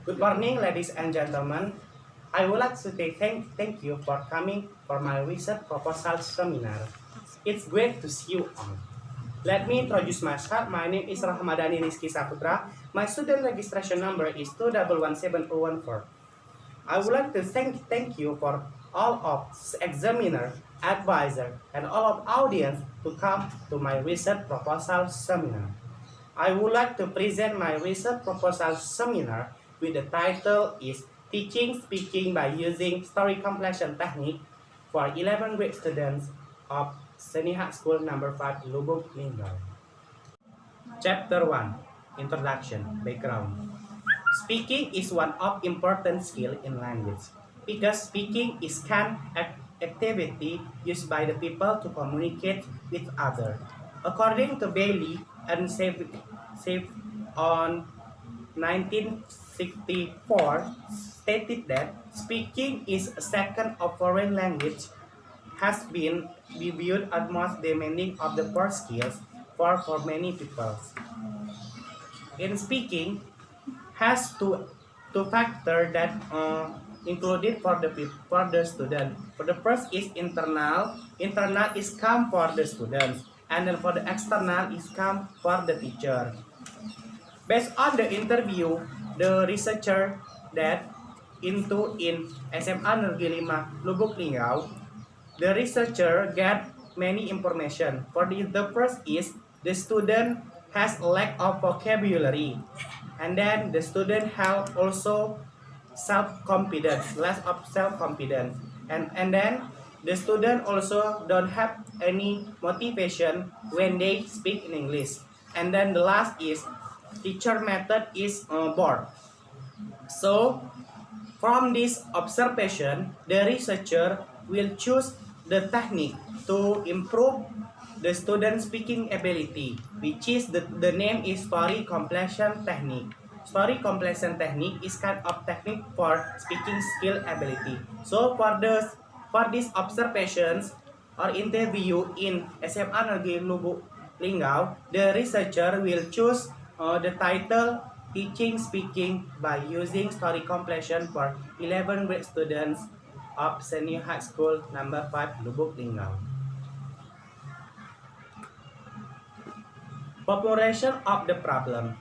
Good morning, ladies and gentlemen. I would like to say thank you for coming for my research proposal seminar. It's great to see you all. Let me introduce myself. My name is Rahmadani Rizky Saputra. My student registration number is 2117014. I would like to thank you for all of examiner, advisor, and all of audience to come to my research proposal seminar. I would like to present my research proposal seminar with the title is Teaching Speaking by Using Story Completion Technique for 11th grade students of Senihat School number 5 Lubuk Linggau. Chapter 1 Introduction Background. Speaking is one of important skill in language because speaking is an activity used by the people to communicate with others. According to Bailey and Save on 1964 stated that speaking is a second of foreign language has been viewed as most demanding of the first skills for many people. In speaking, has two factor that included for the student. For the first is internal. Internal is come for the students, and then for the external is come for the teacher. Based on the interview, the researcher that in SMA Negeri 5 Lubuk Linggau, the researcher get many information. For the first is the student has a lack of vocabulary, and then the student have also self-confidence, less of self-confidence, and then the student also don't have any motivation when they speak in English. And then the last is teacher method is bored. So from this observation, the researcher will choose the technique to improve the student speaking ability, which is the name is story completion technique. Story completion technique is kind of technique for speaking skill ability. So for these observations or interview in SMA Negeri Lubuk Linggau, the researcher will choose the title Teaching Speaking by Using Story Completion for 11th grade students of Senihat School number 5 Lubuk Linggau. Population of the problem.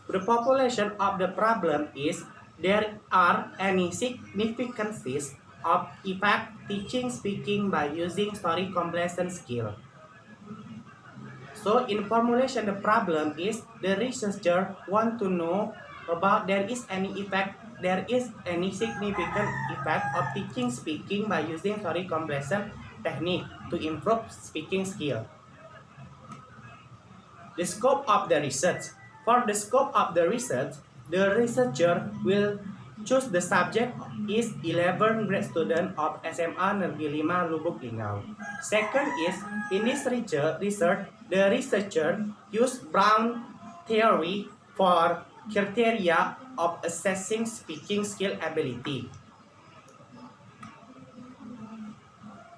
The population of the problem is there are any significances of effect teaching speaking by using story completion skill. So in formulation the problem is the researcher want to know about there is any significant effect of teaching speaking by using story completion technique to improve speaking skill. The scope of the research. For the scope of the research, the researcher will choose the subject is 11th grade student of SMA Negeri 5 Lubuk Linggau. Second is, in this research, the researcher used Brown theory for criteria of assessing speaking skill ability.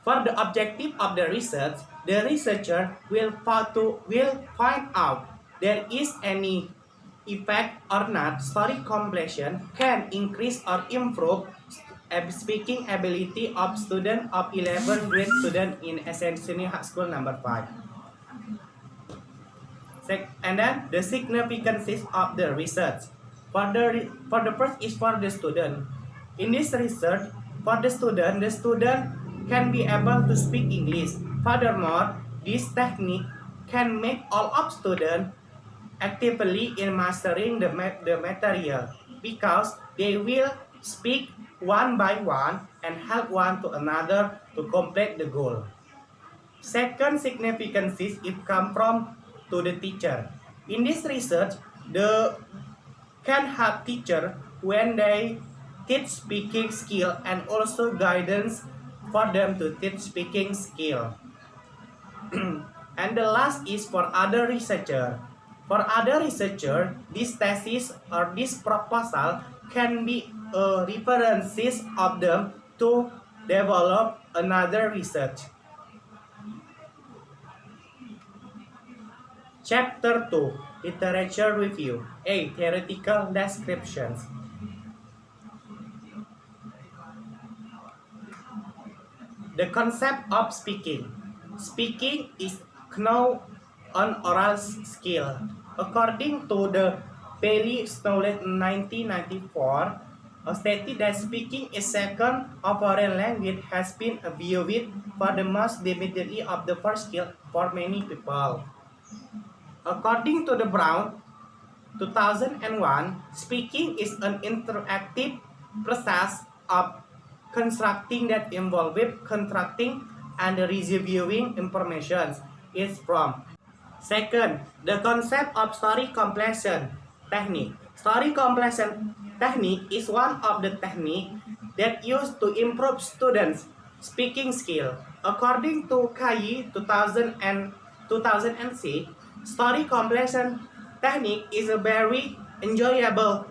For the objective of the research, the researcher will find out there is any effect or not story completion can increase or improve speaking ability of student of 11th grade student in Senihat School number 5. And then the significances of the research. For the first is for the student. In this research, for the student can be able to speak English. Furthermore, this technique can make all of students actively in mastering the material because they will speak one by one and help one to another to complete the goal. Second significance is it come from to the teacher. In this research, the can help teacher when they teach speaking skill and also guidance for them to teach speaking skill. And the last is for other researcher. For other researcher, this thesis or this proposal can be references of them to develop another research. Chapter 2 Literature Review. A. Theoretical descriptions. The concept of speaking. Speaking is now an oral skill. According to the Bailey Knowledge 1994, stated that speaking a second of foreign language has been viewed for the most definitely of the first skill for many people. According to the Brown 2001, speaking is an interactive process of constructing that involves constructing and reviewing information is from. Second, the concept of story completion technique. Story completion technique is one of the techniques that used to improve students' speaking skill. According to Kai 2006, story completion technique is a very enjoyable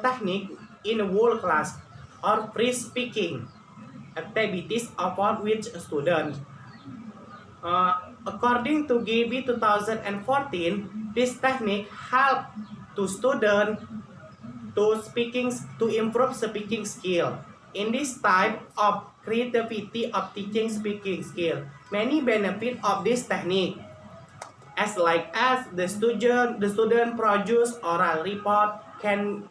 technique in world class or free speaking activities about which students. According to Gaby 2014, this technique help to students to improve speaking skill. In this type of creativity of teaching speaking skill, many benefit of this technique, as the student produce oral report can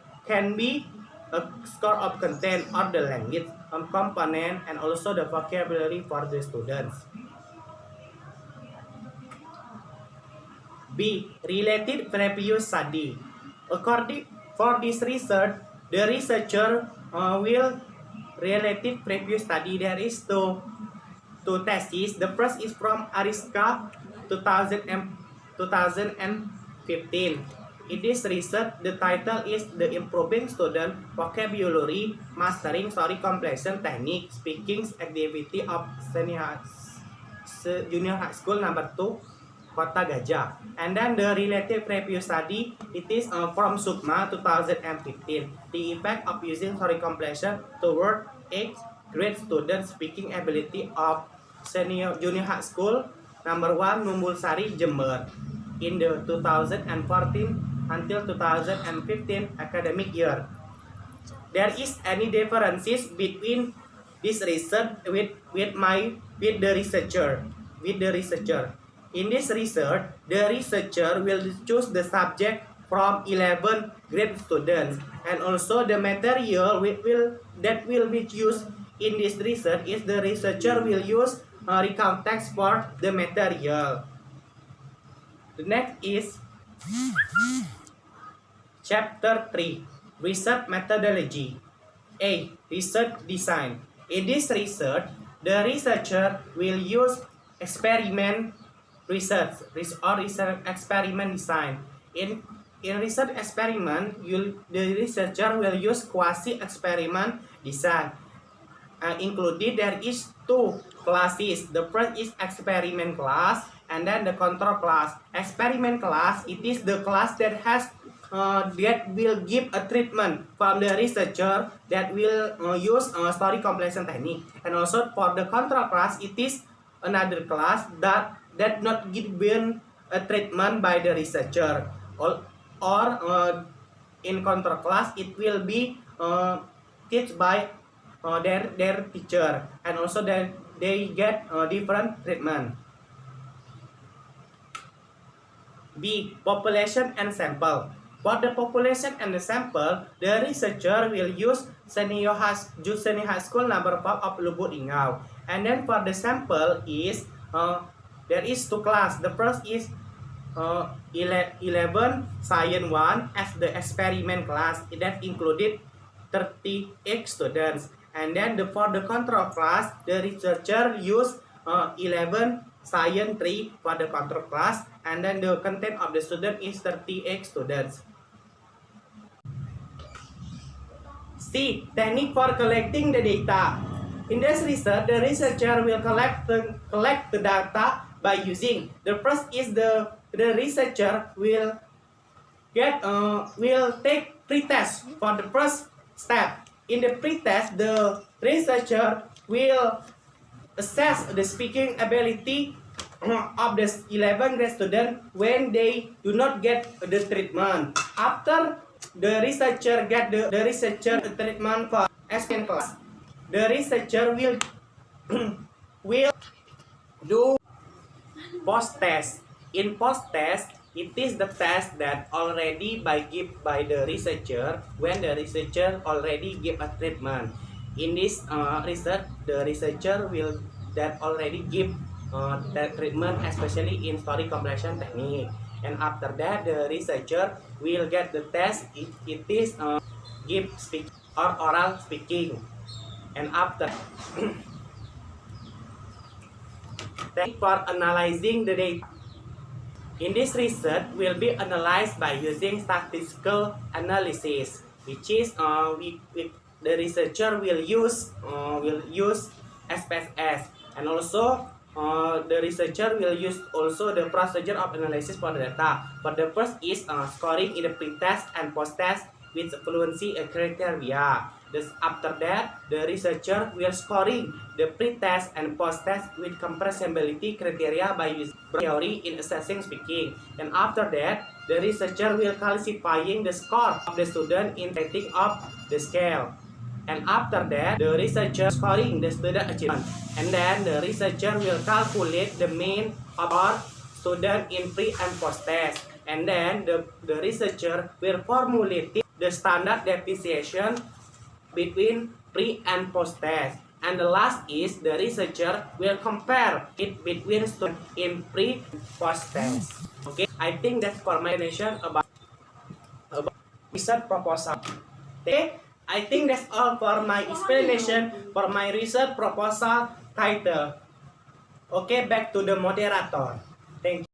be a score of content or the language component and also the vocabulary for the students. B. Related previous study. According for this research, the researcher will related previous study. There is two theses. The first is from Ariska 2015. In this research, the title is The Improving Student Vocabulary Mastering Story Completion Technique Speaking Activity of Junior High School number 2 Kota Gajah. And then the related previous study, it is from Sukma 2015. The effect of using story completion toward 8th grade student speaking ability of junior high school number 1 Numbul Sari, Jember in the 2014 until 2015 academic year. There is any differences between this research with the researcher. In this research, the researcher will choose the subject from 11 grade students, and also the material that will be used in this research is the researcher will use recount text for the material. The next is Chapter 3, Research Methodology. A. Research Design. In this research, the researcher will use experiment research or research experiment design. In research experiment, the researcher will use quasi-experiment design. Included there is 2 classes. The first is experiment class and then the control class. Experiment class, it is the class that has that will give a treatment from the researcher that will use story completion technique. And also for the control class, it is another class that not given a treatment by the researcher. Or in control class, it will be taught by their teacher, and also they get different treatment. B. Population and sample. For the population and the sample, the researcher will use senior high school number 5 of Lubuk Linggau. And then for the sample is there is 2 class. The first is 11 Science 1 as the experiment class that included 38 students. And then for the control class, the researcher used 11 Science 3 for the control class, and then the content of the student is 38 students. C. Technique for collecting the data. In this research, the researcher will collect the data by using. The first is the researcher will take pre-test for the first step. In the pre-test, the researcher will assess the speaking ability of the 11 grade student when they do not get the treatment. After the researcher get the researcher treatment for SN class, the researcher will will do post-test. In post-test, it is the test that already given by the researcher when the researcher already give a treatment. In this research, the researcher will that already give that treatment, especially in story comprehension technique. And after that, the researcher will get the test. It is give speaking or oral speaking. And after for analyzing the data. In this research will be analyzed by using statistical analysis, which is the researcher will use SPSS, and also the researcher will use also the procedure of analysis for the data. For the first is scoring in the pre-test and post-test with fluency criteria. After that, the researcher will scoring the pre-test and post-test with comprehensibility criteria by using theory in assessing speaking. And after that, the researcher will classifying the score of the student in rating of the scale. And after that, the researcher scoring the student achievement. And then the researcher will calculate the mean of our student in pre and post-test. And then the researcher will formulate the standard deviation between pre and post test. And the last is the researcher will compare it between students in pre and post test. Okay, I think that's for my explanation about research proposal. Okay, I think that's all for my explanation for my research proposal title. Okay, back to the moderator. Thank you.